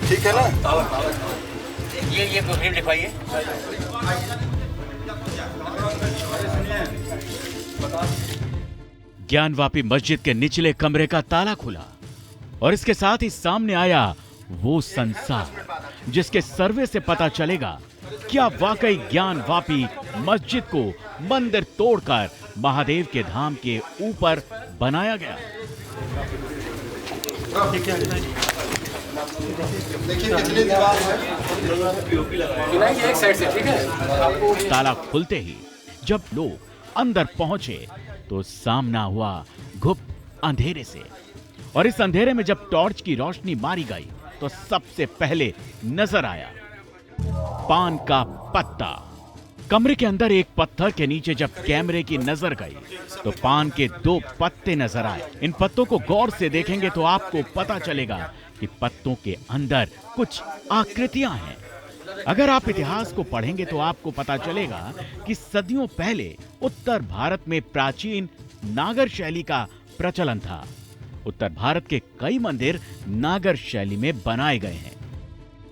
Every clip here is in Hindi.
ठीक है ना? ये फिर लिखवाइए। ज्ञानवापी मस्जिद के निचले कमरे का ताला खुला और इसके साथ ही सामने आया वो संसार जिसके सर्वे से पता चलेगा क्या वाकई ज्ञानवापी मस्जिद को मंदिर तोड़कर महादेव के धाम के ऊपर बनाया गया। देखिए कितनी दीवार है। एक साइड से, ठीक है। ताला खुलते ही जब लोग अंदर पहुंचे तो सामना हुआ गुप्त अंधेरे से, और इस अंधेरे में जब टॉर्च की रोशनी मारी गई तो सबसे पहले नजर आया पान का पत्ता। कमरे के अंदर एक पत्थर के नीचे जब कैमरे की नजर गई तो पान के 2 पत्ते नजर आए। इन पत्तों को गौर से देखेंगे तो आपको पता चलेगा कि पत्तों के अंदर कुछ आकृतियां हैं। अगर आप इतिहास को पढ़ेंगे तो आपको पता चलेगा कि सदियों पहले उत्तर भारत में प्राचीन नागर शैली का प्रचलन था। उत्तर भारत के कई मंदिर नागर शैली में बनाए गए हैं।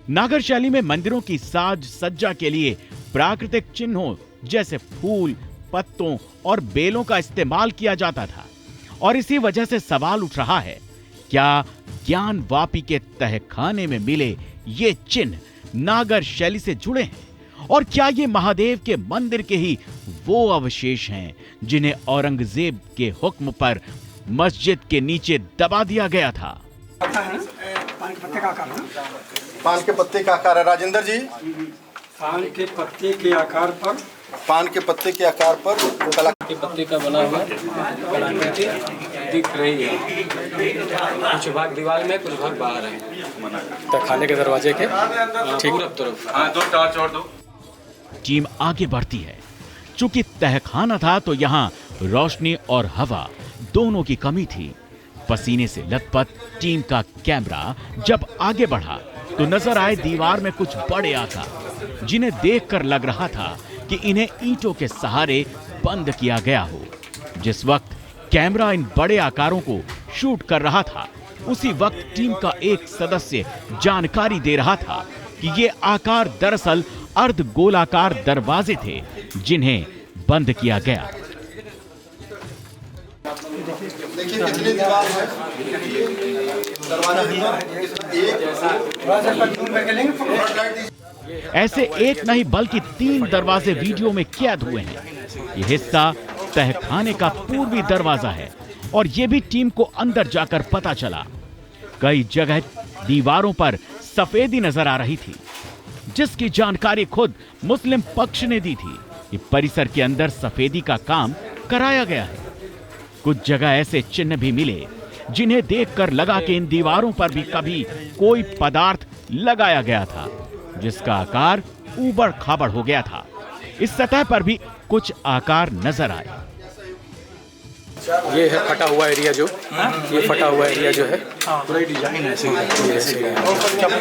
नागर शैली में मंदिरों की साज सज्जा के लिए प्राकृतिक चिन्हों जैसे फूल, पत्तों और बेलों का इस्तेमाल किया जाता था, और इसी वजह से सवाल उठ रहा है, क्या ज्ञानवापी के तहखाने में मिले ये चिन्ह नागर शैली से जुड़े हैं, और क्या ये महादेव के मंदिर के ही वो अवशेष हैं जिन्हें औरंगजेब के हुक्म पर मस्जिद के नीचे दबा दिया गया था। पान के पत्ते का आकार है। पान के पत्ते का आकार है राजेंद्र जी। पान के पत्ते के आकार पर, पान के पत्ते के आकार पर कला के पत्ते का बना हुआ कलाकृति दिख रही है। कुछ भाग दीवार में, कुछ भाग बाहर है। खाने के दरवाजे के ठीक तरफ। हाँ, दो टॉर्च और दो। टीम आगे बढ़ती है। चूंकि तहखाना था तो यहाँ रोशनी और हवा दोनों की कमी थी। पसीने से लथपथ टीम का कैमरा जब आगे बढ़ा तो नजर आए दीवार में कुछ बड़े आकार, जिन्हें देखकर लग रहा था कि इन्हें ईंटों के सहारे बंद किया गया हो। जिस वक्त कैमरा इन बड़े आकारों को शूट कर रहा था, उसी वक्त टीम का एक सदस्य जानकारी दे रहा था कि ये आकार दरअसल अर्ध गोलाकार दरवाजे थे जिन्हें बंद किया गया। देखिए कितनी दीवार है। ऐसे एक नहीं बल्कि 3 दरवाजे वीडियो में कैद हुए हैं। ये हिस्सा तहखाने का पूर्वी दरवाजा है, और ये भी टीम को अंदर जाकर पता चला। कई जगह दीवारों पर सफेदी नजर आ रही थी, जिसकी जानकारी खुद मुस्लिम पक्ष ने दी थी। ये परिसर के अंदर सफेदी का काम कराया गया है। कुछ जगह ऐसे चिन्ह भी मिले जिन्हें देखकर लगा कि इन दीवारों पर भी कभी कोई पदार्थ लगाया गया था, जिसका आकार ऊबड़ खाबड़ हो गया था। इस सतह पर भी कुछ आकार नजर आए। ये है फटा हुआ एरिया जो ये फटा हुआ एरिया जो है पूरा डिजाइन ऐसे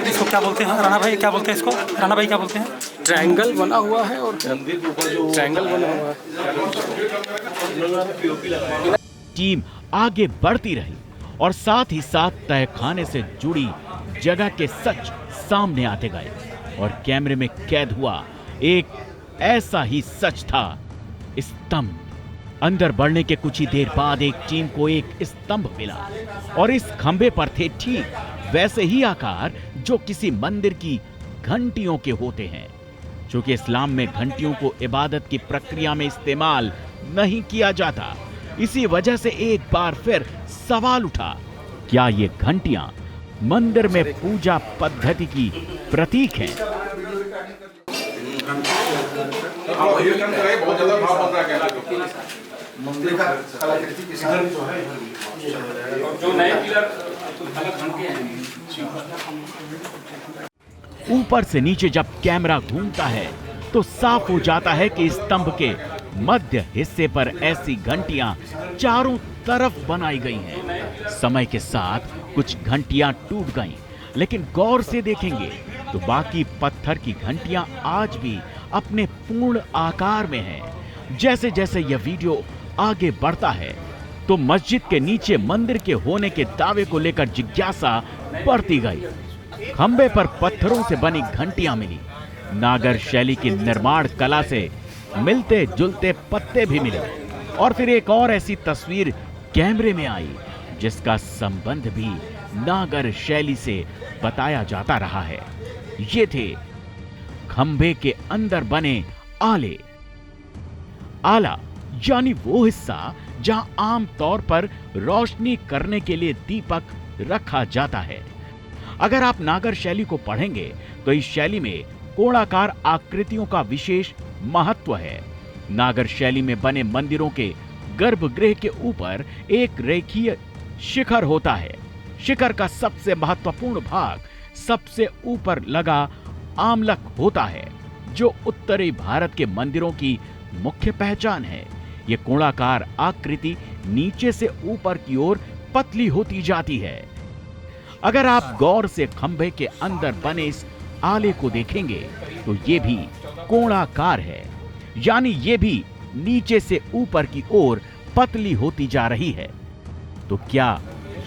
इसको क्या बोलते हैं राणा भाई? क्या बोलते हैं इसको? राणा भाई क्या बोलते हैं? ट्रायंगल बना हुआ है, और ट्रायंगल बना हुआ है। टीम आगे बढ़ती रही और साथ ही साथ तहखाने से जुड़ी जगह के सच सामने आते गए, और कैमरे में कैद हुआ एक ऐसा ही सच था, स्तंभ। अंदर बढ़ने के कुछ ही देर बाद एक टीम को एक स्तंभ मिला, और इस खंबे पर थे ठीक वैसे ही आकार जो किसी मंदिर की घंटियों के होते हैं। चूंकि इस्लाम में घंटियों को इबादत की प्रक्रिया में इस्तेमाल नहीं किया जाता, इसी वजह से एक बार फिर सवाल उठा, क्या ये घंटियां मंदिर में पूजा पद्धति की प्रतीक हैं? ऊपर से नीचे जब कैमरा घूमता है तो साफ हो जाता है कि स्तंभ के मध्य हिस्से पर ऐसी घंटियां चारों तरफ बनाई गई हैं। समय के साथ कुछ घंटियां टूट गईं, लेकिन गौर से देखेंगे तो बाकी पत्थर की घंटियां आज भी अपने पूर्ण आकार में हैं। जैसे जैसे यह वीडियो आगे बढ़ता है तो मस्जिद के नीचे मंदिर के होने के दावे को लेकर जिज्ञासा बढ़ती गई। खंबे पर पत्थरों से बनी घंटियां मिली। नागर शैली की निर्माण कला से मिलते जुलते पत्ते भी मिले। और फिर एक और ऐसी तस्वीर कैमरे में आई जिसका संबंध भी नागर शैली से बताया जाता रहा है। ये थे खंबे के अंदर बने आले। आला यानी वो हिस्सा जहां आम तौर पर रोशनी करने के लिए दीपक रखा जाता है। अगर आप नागर शैली को पढ़ेंगे तो इस शैली में कोणाकार आकृतियों का विशेष महत्व है। नागर शैली में बने मंदिरों के गर्भगृह के ऊपर एक रेखीय शिखर होता है। शिखर का सबसे महत्वपूर्ण भाग सबसे ऊपर लगा आमलक होता है, जो उत्तरी भारत के मंदिरों की मुख्य पहचान है। यह कोणाकार आकृति नीचे से ऊपर की ओर पतली होती जाती है। अगर आप गौर से खंभे के अंदर बने इस आले को देखेंगे तो यह भी कोणाकार है, यानी यह भी नीचे से ऊपर की ओर पतली होती जा रही है। तो क्या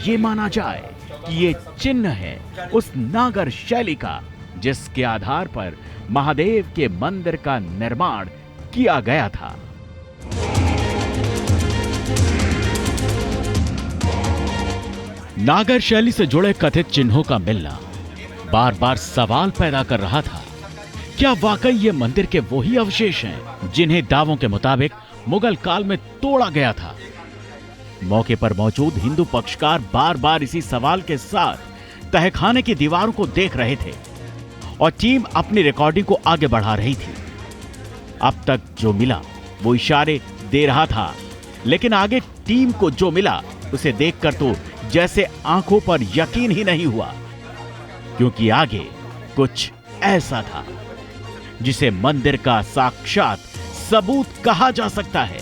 यह माना जाए कि यह चिन्ह है उस नागर शैली का जिसके आधार पर महादेव के मंदिर का निर्माण किया गया था? नागर शैली से जुड़े कथित चिन्हों का मिलना बार बार सवाल पैदा कर रहा था। क्या वाकई ये मंदिर के वही अवशेष हैं जिन्हें दावों के मुताबिक मुगल काल में तोड़ा गया था? मौके पर मौजूद हिंदू पक्षकार बार बार इसी सवाल के साथ तहखाने की दीवारों को देख रहे थे और टीम अपनी रिकॉर्डिंग को आगे बढ़ा रही थी। अब तक जो मिला वो इशारे दे रहा था, लेकिन आगे टीम को जो मिला उसे देखकर तो जैसे आंखों पर यकीन ही नहीं हुआ, क्योंकि आगे कुछ ऐसा था जिसे मंदिर का साक्षात सबूत कहा जा सकता है।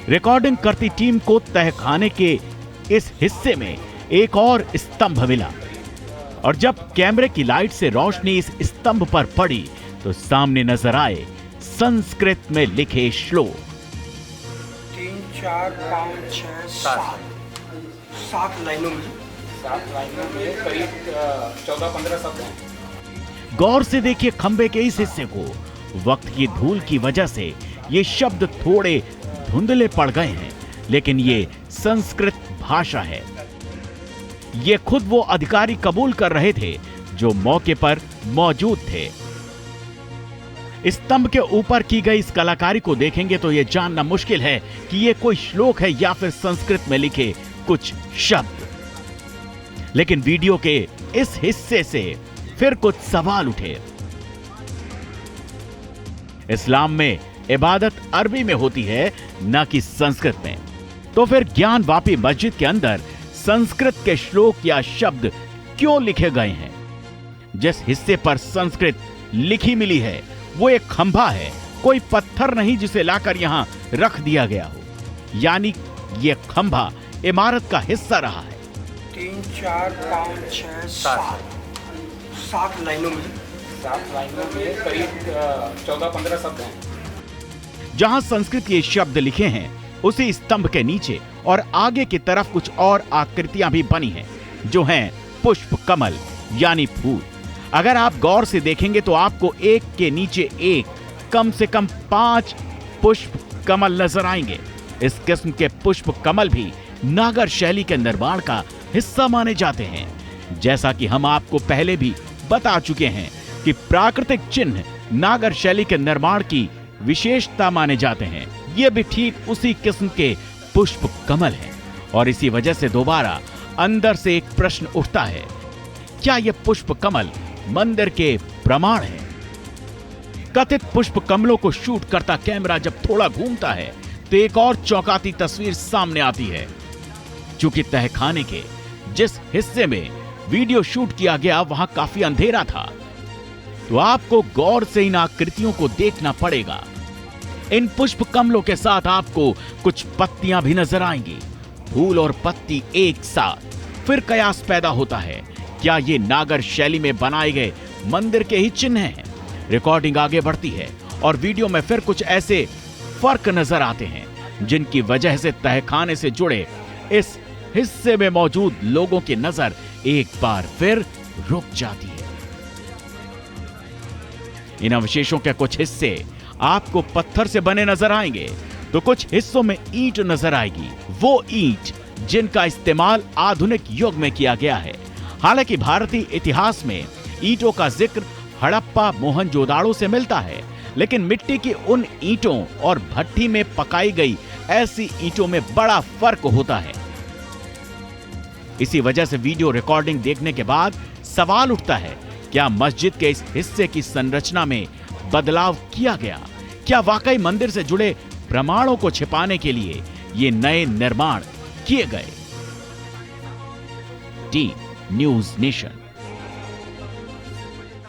रिकॉर्डिंग करती टीम को तहखाने के इस हिस्से में एक और स्तंभ मिला और जब कैमरे की लाइट से रोशनी इस स्तंभ पर पड़ी तो सामने नजर आए संस्कृत में लिखे श्लोक। 3, 4, 5, 6, 7 लाइनों में 7 लाइनों में करीब 14-15 शब्द हैं। गौर से देखिए खंबे के इस हिस्से को। वक्त की धूल की वजह से ये शब्द थोड़े धुंधले पड़ गए हैं, लेकिन ये संस्कृत भाषा है। ये खुद वो अधिकारी कबूल कर रहे थे जो मौके पर मौजूद थे। स्तंभ के ऊपर की गई इस कलाकारी को देखेंगे तो यह जानना मुश्किल है कि यह कोई श्लोक है या फिर संस्कृत में लिखे कुछ शब्द। लेकिन वीडियो के इस हिस्से से फिर कुछ सवाल उठे। इस्लाम में इबादत अरबी में होती है, न कि संस्कृत में। तो फिर ज्ञानवापी मस्जिद के अंदर संस्कृत के श्लोक या शब्द क्यों लिखे गए हैं? जिस हिस्से पर संस्कृत लिखी मिली है वो एक खंभा है, कोई पत्थर नहीं जिसे लाकर यहां रख दिया गया हो। यानी ये खंभा इमारत का हिस्सा रहा है। 3, 4, 5, 6, 7 लाइनों में 7 लाइनों में करीब 14-15 शब्द हैं। जहां संस्कृत के शब्द लिखे हैं उसी स्तंभ के नीचे और आगे की तरफ कुछ और आकृतियां भी बनी हैं, जो हैं पुष्प कमल यानी फूल। अगर आप गौर से देखेंगे तो आपको एक के नीचे एक कम से कम 5 पुष्प कमल नजर आएंगे। इस किस्म के पुष्प कमल भी नागर शैली के निर्माण का हिस्सा माने जाते हैं। जैसा कि हम आपको पहले भी बता चुके हैं कि प्राकृतिक चिन्ह नागर शैली के निर्माण की विशेषता माने जाते हैं। ये भी ठीक उसी किस्म के पुष्प कमल हैं और इसी वजह से दोबारा अंदर से एक प्रश्न उठता है, क्या ये पुष्प कमल मंदिर के प्रमाण है? कथित पुष्प कमलों को शूट करता कैमरा जब थोड़ा घूमता है तो एक और चौंकाती तस्वीर सामने आती है। चूंकि तहखाने के जिस हिस्से में वीडियो शूट किया गया वहां काफी अंधेरा था, तो आपको गौर से इन आकृतियों को देखना पड़ेगा। इन पुष्प कमलों के साथ आपको कुछ पत्तियां भी नजर आएंगी, फूल और पत्ती एक साथ। फिर कयास पैदा होता है, क्या ये नागर शैली में बनाए गए मंदिर के ही चिन्ह हैं? रिकॉर्डिंग आगे बढ़ती है और वीडियो में फिर कुछ ऐसे फर्क नजर आते हैं जिनकी वजह से तहखाने से जुड़े इस हिस्से में मौजूद लोगों की नजर एक बार फिर रुक जाती है। इन अवशेषों के कुछ हिस्से आपको पत्थर से बने नजर आएंगे तो कुछ हिस्सों में ईंट नजर आएगी, वो ईंट जिनका इस्तेमाल आधुनिक युग में किया गया है। हालांकि भारतीय इतिहास में ईंटों का जिक्र हड़प्पा मोहनजोदाड़ो से मिलता है, लेकिन मिट्टी की उन ईंटों और भट्ठी में पकाई गई ऐसी ईंटों में बड़ा फर्क होता है। इसी वजह से वीडियो रिकॉर्डिंग देखने के बाद सवाल उठता है, क्या मस्जिद के इस हिस्से की संरचना में बदलाव किया गया? क्या वाकई मंदिर से जुड़े प्रमाणों को छिपाने के लिए ये नए निर्माण किए गए? T news nation.